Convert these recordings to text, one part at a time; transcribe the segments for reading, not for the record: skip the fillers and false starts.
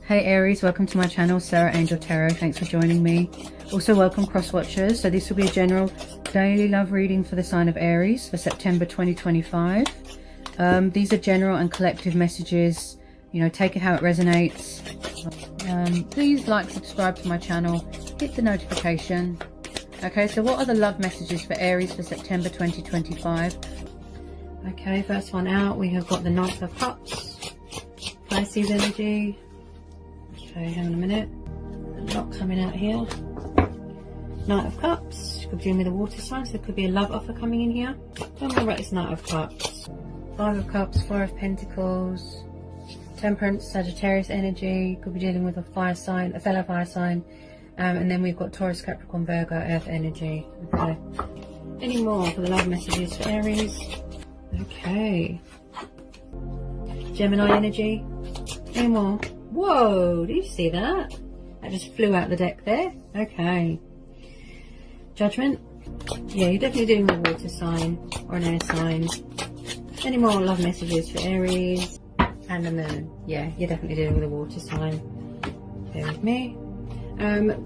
Hey Aries, welcome to my channel, Sarah Angel Tarot. Thanks for joining me. Also welcome cross watchers. So this will be a general daily love reading for the sign of Aries for September 2025. These are general and collective messages. You know, take it how it resonates. Please like, subscribe to my channel, hit the notification. Okay, so what are the love messages for Aries for September 2025? Okay, first one out, we have got the Knight of Cups, Pisces energy. Okay, hang on a minute. A lot coming out here. Knight of Cups. Could be dealing with a water sign, so there could be a love offer coming in here. Don't worry about this Knight of Cups. Five of Cups, Four of Pentacles, Temperance, Sagittarius energy. Could be dealing with a fire sign, a fellow fire sign. And then we've got Taurus, Capricorn, Virgo, Earth energy. Okay. Any more for the love messages for Aries? Okay. Gemini energy. Any more? Whoa, did you see that? That just flew out the deck there. Okay. Judgment. Yeah, you're definitely doing a water sign or an air sign. Any more love messages for Aries? And the moon. Yeah, you're definitely dealing with a water sign. Bear with me.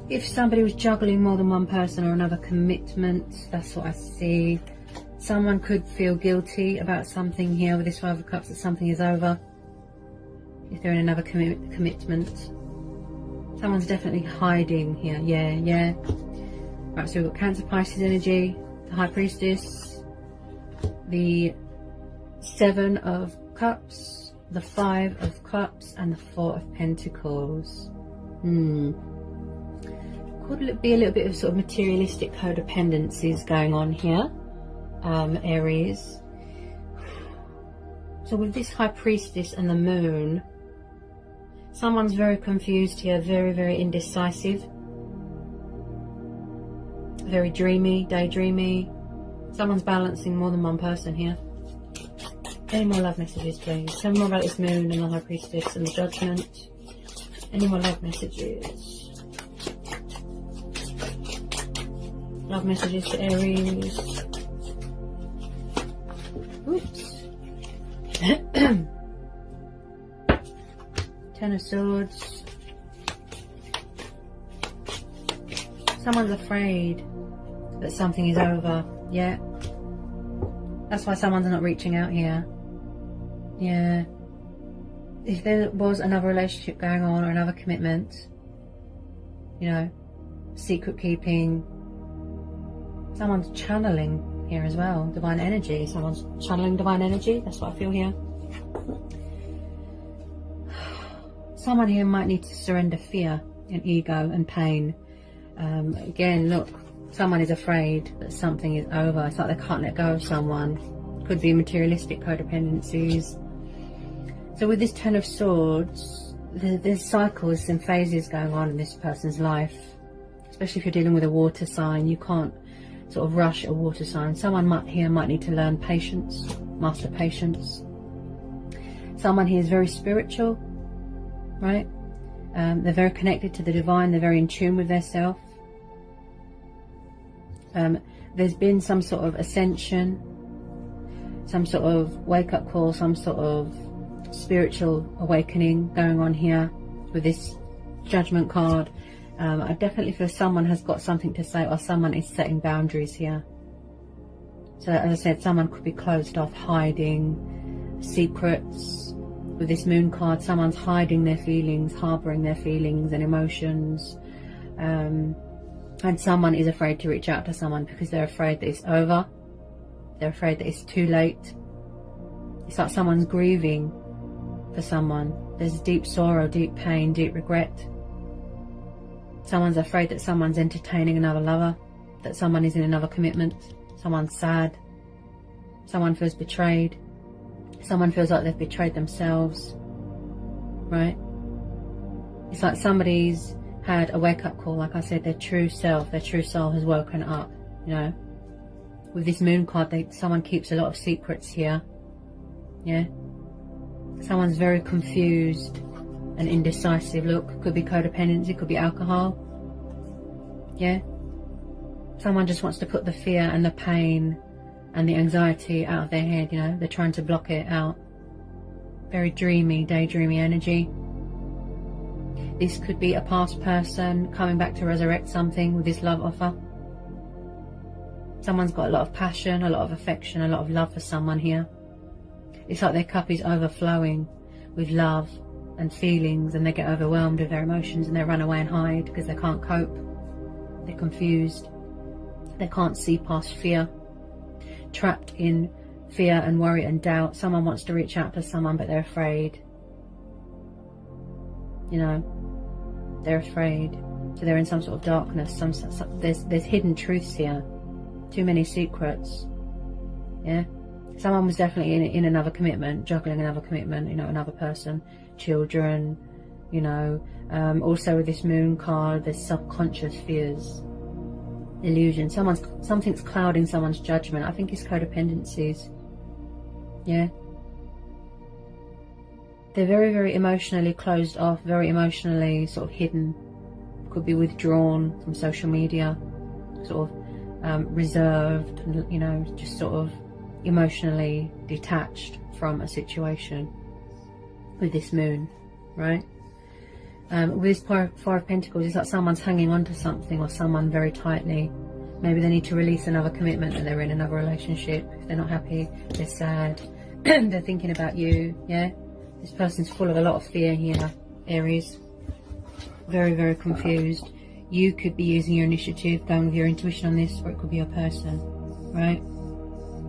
If somebody was juggling more than one person or another commitment, that's what I see. Someone could feel guilty about something here with this Five of Cups, that something is over. If they're in another commitment. Someone's definitely hiding here. Yeah. Right, so we've got Cancer, Pisces energy, the High Priestess, the Seven of Cups, the Five of Cups, and the Four of Pentacles. Could be a little bit of sort of materialistic codependencies going on here, Aries. So with this High Priestess and the Moon, someone's very confused here, very indecisive, very dreamy, daydreamy. Someone's balancing more than one person here. Any more love messages, please? Tell me more about this Moon and the High Priestess and the Judgment. Any more love messages? Love messages for Aries. Oops. Ten of Swords. Someone's afraid that something is over. Yeah. That's why someone's not reaching out here. Yeah. If there was another relationship going on or another commitment, you know, secret keeping, someone's channeling here as well. Divine energy. Someone's channeling divine energy. That's what I feel here. Someone here might need to surrender fear and ego and pain. Again, look, someone is afraid that something is over. It's like they can't let go of someone. Could be materialistic codependencies. So with this Ten of Swords, there's cycles and phases going on in this person's life. Especially if you're dealing with a water sign, you can't sort of rush a water sign. Someone might need to learn patience, master patience. Someone here is very spiritual, right? They're very connected to the divine. They're very in tune with their self. There's been some sort of ascension, some sort of wake-up call, some sort of spiritual awakening going on here with this Judgment card. I definitely feel someone has got something to say, or someone is setting boundaries here. So as I said, someone could be closed off, hiding secrets. With this Moon card, someone's hiding their feelings, harbouring their feelings and emotions. And someone is afraid to reach out to someone because they're afraid that it's over. They're afraid that it's too late. It's like someone's grieving for someone. There's deep sorrow, deep pain, deep regret. Someone's afraid that someone's entertaining another lover, that someone is in another commitment. Someone's sad. Someone feels betrayed. Someone feels like they've betrayed themselves, right? It's like somebody's had a wake-up call. Like I said, their true self, their true soul has woken up, you know. With this Moon card, someone keeps a lot of secrets here, yeah. Someone's very confused and indecisive. Look, could be codependency, could be alcohol, yeah. Someone just wants to put the fear and the pain and the anxiety out of their head, you know. They're trying to block it out. Very dreamy, daydreamy energy. This could be a past person coming back to resurrect something with this love offer. Someone's got a lot of passion, a lot of affection, a lot of love for someone here. It's like their cup is overflowing with love and feelings, and they get overwhelmed with their emotions and they run away and hide because they can't cope. They're confused. They can't see past fear. Trapped in fear and worry and doubt. Someone wants to reach out to someone, but they're afraid. You know, they're afraid. So they're in some sort of darkness. There's hidden truths here. Too many secrets. Yeah. Someone was definitely in another commitment, juggling another commitment, you know, another person, children, you know. Also with this moon card, there's subconscious fears, illusion. Something's clouding someone's judgment. I think it's codependencies. Yeah. They're very, very emotionally closed off, very emotionally sort of hidden. Could be withdrawn from social media, sort of reserved, you know, just sort of emotionally detached from a situation with this moon, right? With this Four of Pentacles, it's like someone's hanging on to something or someone very tightly. Maybe they need to release another commitment and they're in another relationship. If they're not happy, they're sad, they're thinking about you, yeah? This person's full of a lot of fear here, Aries. Very, very confused. You could be using your initiative, going with your intuition on this, or it could be a person, right?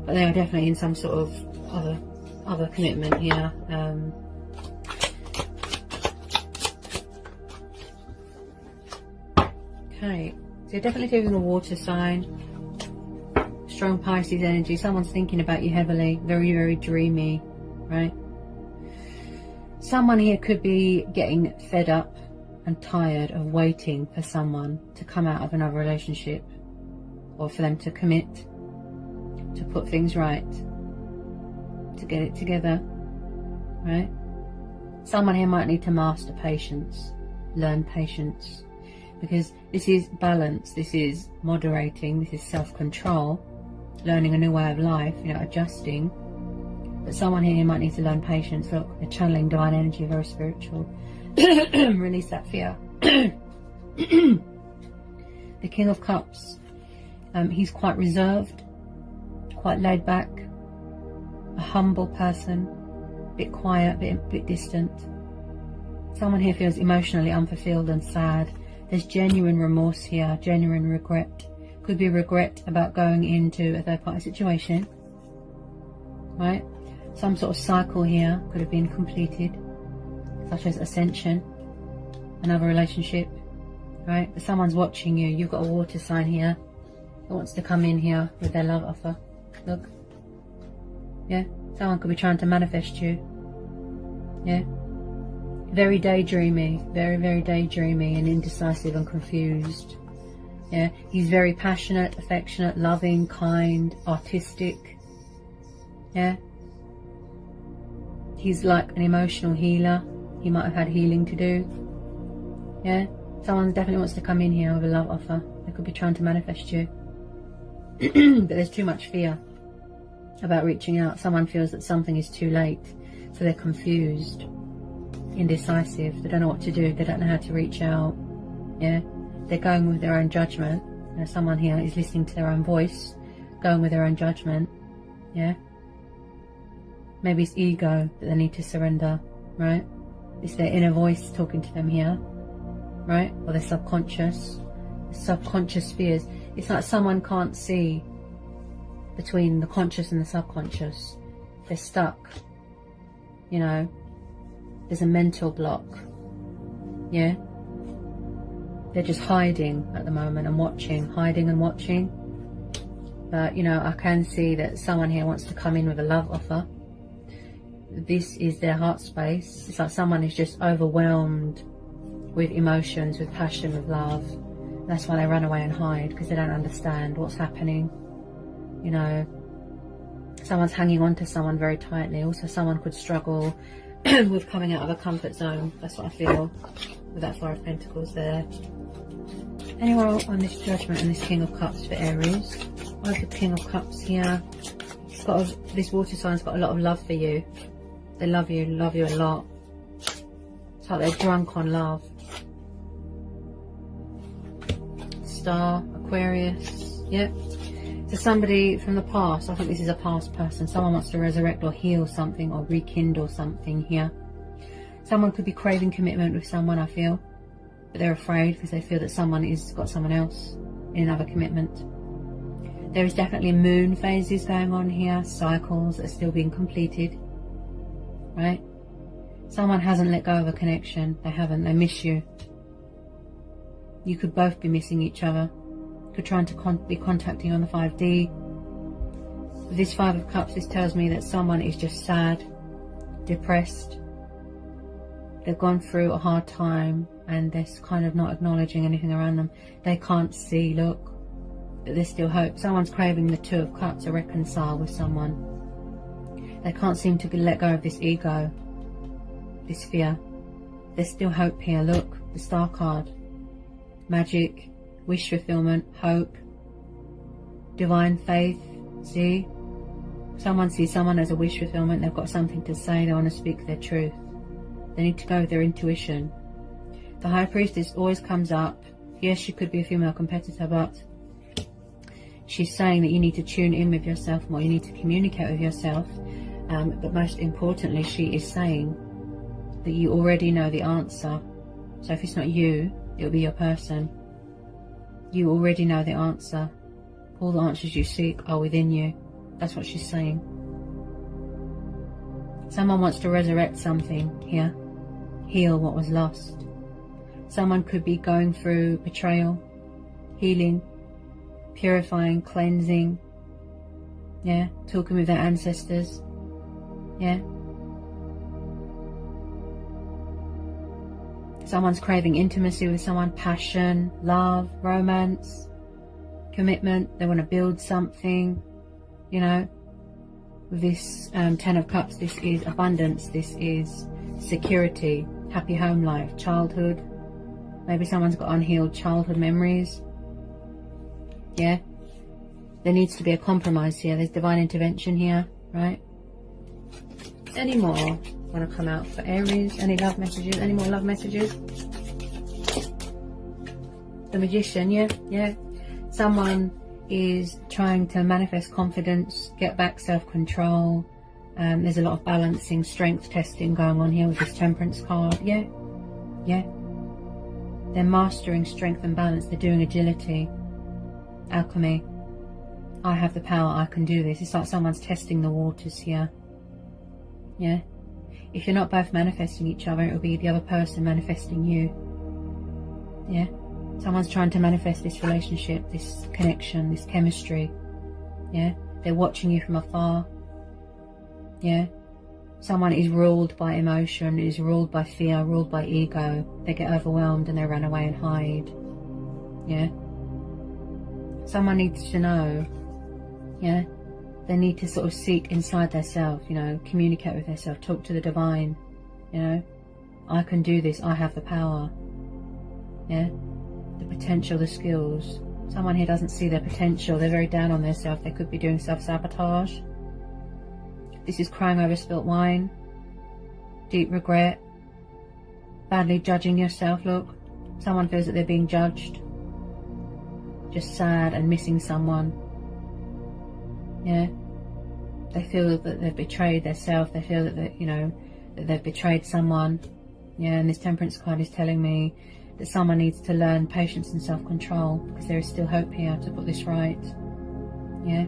But they are definitely in some sort of other commitment here. Okay, so you're definitely doing a water sign. Strong Pisces energy. Someone's thinking about you heavily. Very, very dreamy, right? Someone here could be getting fed up and tired of waiting for someone to come out of another relationship, or for them to commit, to put things right, to get it together, right? Someone here might need to master patience, learn patience, because this is balance, this is moderating, this is self-control, learning a new way of life, you know, adjusting. But someone here might need to learn patience. Look, they're channeling divine energy, very spiritual. Release that fear. The King of Cups. He's quite reserved, quite laid back, a humble person, a bit quiet, a bit distant. Someone here feels emotionally unfulfilled and sad. There's genuine remorse here, genuine regret. Could be regret about going into a third party situation, right? Some sort of cycle here could have been completed, such as ascension, another relationship, right? But someone's watching you. You've got a water sign here that wants to come in here with their love offer. Look. Yeah. Someone could be trying to manifest you. Yeah. Very daydreamy. Very, very daydreamy and indecisive and confused. Yeah. He's very passionate, affectionate, loving, kind, artistic. Yeah. He's like an emotional healer. He might have had healing to do. Yeah. Someone definitely wants to come in here with a love offer. They could be trying to manifest you. But there's too much fear about reaching out. Someone feels that something is too late. So they're confused, indecisive. They don't know what to do. They don't know how to reach out. Yeah. They're going with their own judgment. You know, someone here is listening to their own voice, going with their own judgment. Yeah. Maybe it's ego that they need to surrender, right? It's their inner voice talking to them here, right? Or their subconscious fears. It's like someone can't see between the conscious and the subconscious. They're stuck, you know. There's a mental block, yeah? They're just hiding at the moment and watching, hiding and watching. But, you know, I can see that someone here wants to come in with a love offer. This is their heart space. It's like someone is just overwhelmed with emotions, with passion, with love. That's why they run away and hide, because they don't understand what's happening. You know, someone's hanging on to someone very tightly. Also, someone could struggle with coming out of a comfort zone. That's what I feel with that Four of Pentacles there. Anywhere on this Judgment and this King of Cups for Aries. I have the King of Cups here. It's got this water sign's got a lot of love for you. They love you a lot. It's like they're drunk on love. Star, Aquarius. Yep. So somebody from the past, I think this is a past person. Someone wants to resurrect or heal something or rekindle something here. Someone could be craving commitment with someone, I feel. But they're afraid because they feel that someone has got someone else in another commitment. There is definitely moon phases going on here. Cycles that are still being completed. Right? Someone hasn't let go of a connection. They haven't. They miss you. You could both be missing each other. Could try to be contacting you on the 5D. With this 5 of Cups, this tells me that someone is just sad, depressed. They've gone through a hard time and they're kind of not acknowledging anything around them. They can't see, look, that there's still hope. Someone's craving the 2 of Cups to reconcile with someone. They can't seem to let go of this ego, this fear. There's still hope here, look, the Star card. Magic, wish fulfillment, hope, divine faith. See? Someone sees someone as a wish fulfillment. They've got something to say. They want to speak their truth. They need to go with their intuition. The High Priestess always comes up. Yes, she could be a female competitor, but she's saying that you need to tune in with yourself more. You need to communicate with yourself. But most importantly, she is saying that you already know the answer. So if it's not you, it'll be your person. You already know the answer. All the answers you seek are within you. That's what she's saying. Someone wants to resurrect something here. Heal what was lost. Someone could be going through betrayal, healing, purifying, cleansing. Yeah, talking with their ancestors. Yeah. Someone's craving intimacy with someone, passion, love, romance, commitment. They want to build something, you know. With this 10 of Cups, this is abundance, this is security, happy home life, childhood. Maybe someone's got unhealed childhood memories. Yeah. There needs to be a compromise here. There's divine intervention here, right? Any more want to come out for Aries? Any love messages? Any more love messages? The Magician, yeah. Someone is trying to manifest confidence, get back self-control. There's a lot of balancing, strength testing going on here with this Temperance card. Yeah. They're mastering strength and balance. They're doing agility, alchemy. I have the power. I can do this. It's like someone's testing the waters here. Yeah. If you're not both manifesting each other, it will be the other person manifesting you. Yeah. Someone's trying to manifest this relationship, this connection, this chemistry. Yeah. They're watching you from afar. Yeah. Someone is ruled by emotion, is ruled by fear, ruled by ego. They get overwhelmed and they run away and hide. Yeah. Someone needs to know. Yeah. They need to sort of seek inside themselves, you know, communicate with themselves, talk to the divine, you know. I can do this, I have the power. Yeah. The potential, the skills. Someone here doesn't see their potential. They're very down on themselves. They could be doing self-sabotage. This is crying over spilt wine. Deep regret. Badly judging yourself, look. Someone feels that they're being judged. Just sad and missing someone. Yeah. They feel that they've betrayed themselves. They feel that, you know, that they've betrayed someone. Yeah, and this Temperance card is telling me that someone needs to learn patience and self-control, because there is still hope here to put this right. Yeah.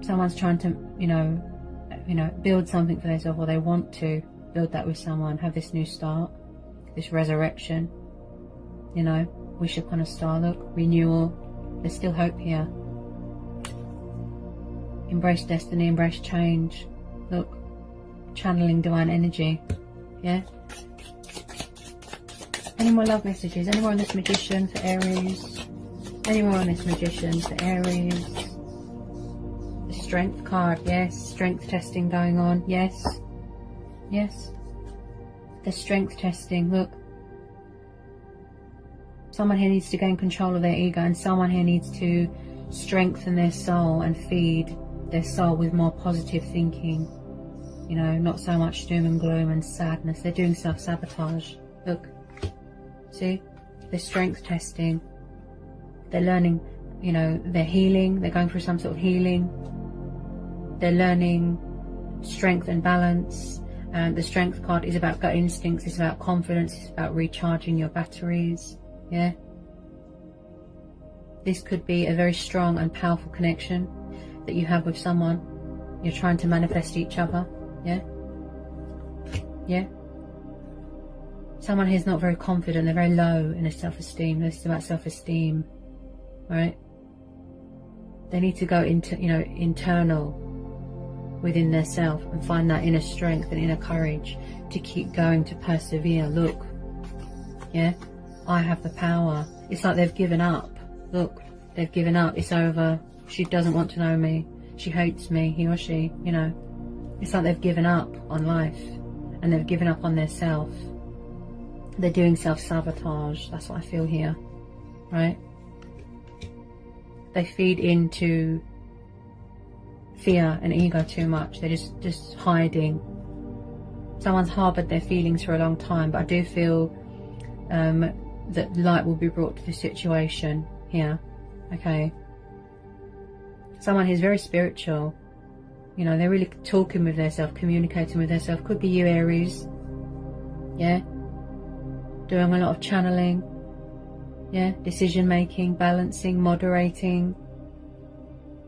Someone's trying to, you know, build something for themselves, or they want to build that with someone, have this new start, this resurrection, you know, wish upon a star, look, renewal. There's still hope here. Embrace destiny, embrace change. Look, channeling divine energy. Yeah. Any more love messages? Any more on this Magician for Aries? Any more on this Magician for Aries? The Strength card, yes. Strength testing going on, yes. Yes. The strength testing, look. Someone here needs to gain control of their ego, and someone here needs to strengthen their soul and feed their soul with more positive thinking. You know, not so much doom and gloom and sadness. They're doing self-sabotage. Look. See? They're strength testing. They're learning, you know, they're healing. They're going through some sort of healing. They're learning strength and balance. And the strength card is about gut instincts. It's about confidence. It's about recharging your batteries. Yeah. This could be a very strong and powerful connection that you have with someone. You're trying to manifest each other. Yeah. Yeah. Someone who's not very confident. They're very low in their self-esteem. This is about self-esteem. Right? They need to go into, you know, internal within their self and find that inner strength and inner courage to keep going, to persevere. Look. Yeah. I have the power. It's like they've given up. Look. They've given up. It's over. She doesn't want to know me. She hates me. He or she, you know. It's like they've given up on life. And they've given up on their self. They're doing self-sabotage. That's what I feel here. Right? They feed into fear and ego too much. They're just hiding. Someone's harboured their feelings for a long time. But I do feel that light will be brought to the situation here. Okay. Someone who's very spiritual. You know, they're really talking with themselves, communicating with themselves. Could be you, Aries. Yeah. Doing a lot of channeling. Yeah. Decision making, balancing, moderating.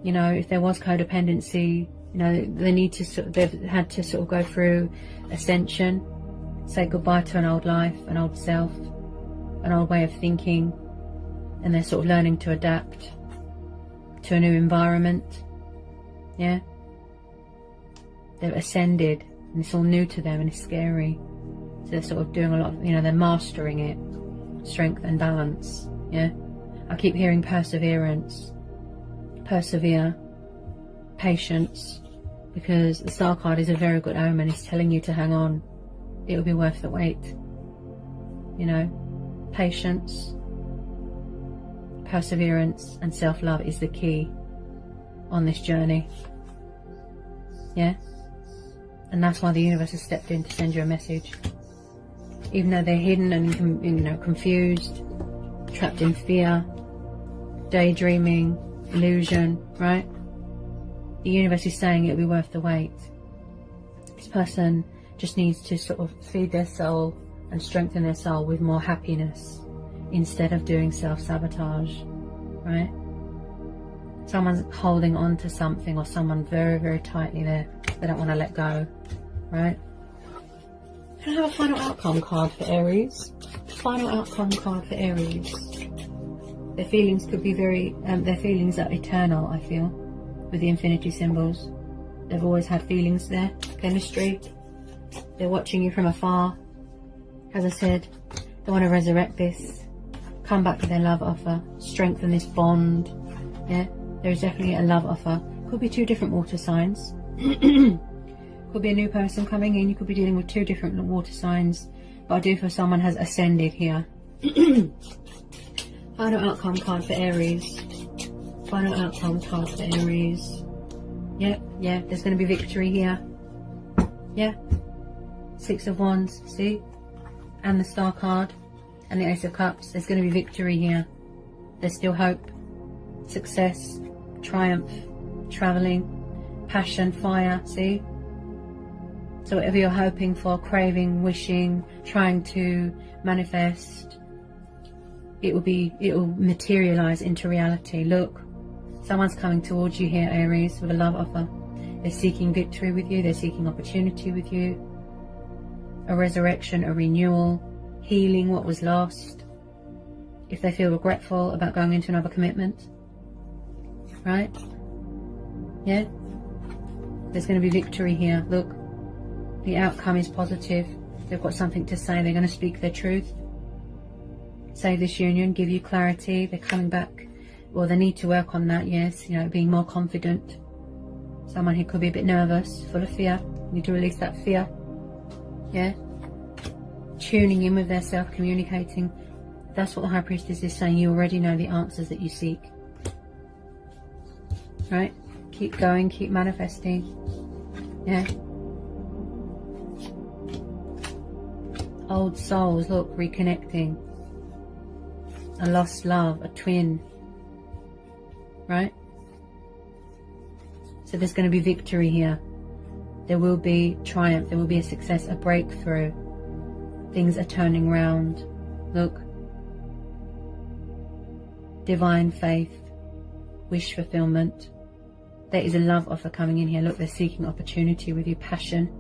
You know, if there was codependency, you know, they need to they've had to sort of go through ascension, say goodbye to an old life, an old self, an old way of thinking, and they're sort of learning to adapt to a new environment. Yeah. They've ascended and it's all new to them and it's scary. So they're sort of doing a lot of, you know, they're mastering it. Strength and balance. Yeah. I keep hearing perseverance. Persevere. Patience. Because the Star card is a very good omen. It's telling you to hang on. It will be worth the wait. You know. Patience. Perseverance and self-love is the key on this journey. Yeah. And that's why the universe has stepped in to send you a message. Even though they're hidden and, you know, confused, trapped in fear, daydreaming, illusion, right? The universe is saying it'll be worth the wait. This person just needs to sort of feed their soul and strengthen their soul with more happiness instead of doing self-sabotage, right? Someone's holding on to something or someone very, very tightly there. They don't want to let go, right? Can I have a final outcome card for Aries? Final outcome card for Aries. Their feelings could be very, their feelings are eternal, I feel, with the infinity symbols. They've always had feelings there, chemistry. They're watching you from afar. As I said, they want to resurrect this, come back with their love offer, strengthen this bond. Yeah, there's definitely a love offer. Could be two different water signs. Could be a new person coming in. You could be dealing with two different water signs. But I do feel someone has ascended here. Final outcome card for Aries. Final outcome card for Aries. Yeah, there's going to be victory here. Yeah. Six of Wands, see? And the Star card. And the Ace of Cups. There's going to be victory here. There's still hope. Success. Triumph. Travelling. Passion. Fire, see? So whatever you're hoping for, craving, wishing, trying to manifest, it will materialize into reality. Look, someone's coming towards you here, Aries, with a love offer. They're seeking victory with you. They're seeking opportunity with you. A resurrection, a renewal, healing what was lost. If they feel regretful about going into another commitment, right? Yeah. There's going to be victory here. Look. The outcome is positive. They've got something to say. They're going to speak their truth. Save this union. Give you clarity. They're coming back. Well, they need to work on that, yes. You know, being more confident. Someone who could be a bit nervous, full of fear. Need to release that fear. Yeah. Tuning in with their self, communicating. That's what the High Priestess is saying. You already know the answers that you seek. Right? Keep going. Keep manifesting. Yeah. Old souls, look, reconnecting. a lost love, a twin, right? So there's going to be victory here. There will be triumph, there will be a success, a breakthrough. Things are turning round. Look. Divine faith, wish fulfillment. There is a love offer coming in here. Look, they're seeking opportunity with you, passion.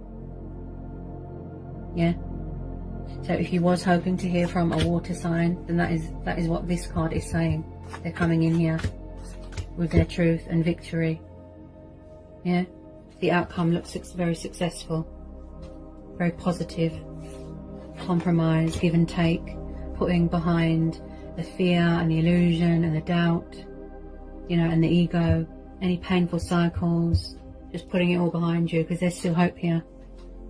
Yeah. So if you was hoping to hear from a water sign, then that is what this card is saying. They're coming in here with their truth and victory. Yeah. The outcome looks very successful, very positive. Compromise, give and take, putting behind the fear and the illusion and the doubt, you know, and the ego, any painful cycles, just putting it all behind you, because there's still hope here.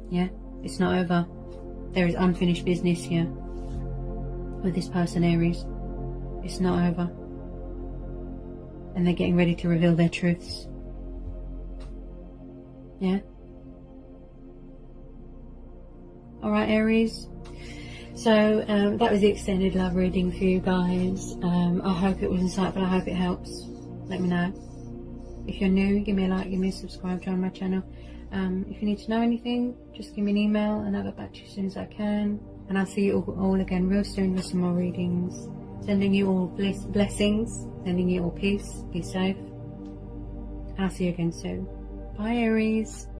Yeah, it's not over. There is unfinished business here with this person, Aries. It's not over. And they're getting ready to reveal their truths. Yeah. Alright, Aries. So that was the extended love reading for you guys. I hope it was insightful. I hope it helps. Let me know. If you're new, give me a like, give me a subscribe, join my channel. If you need to know anything, just give me an email and I'll get back to you as soon as I can. And I'll see you all again real soon with some more readings. Sending you all blessings, sending you all peace. Be safe. And I'll see you again soon. Bye, Aries.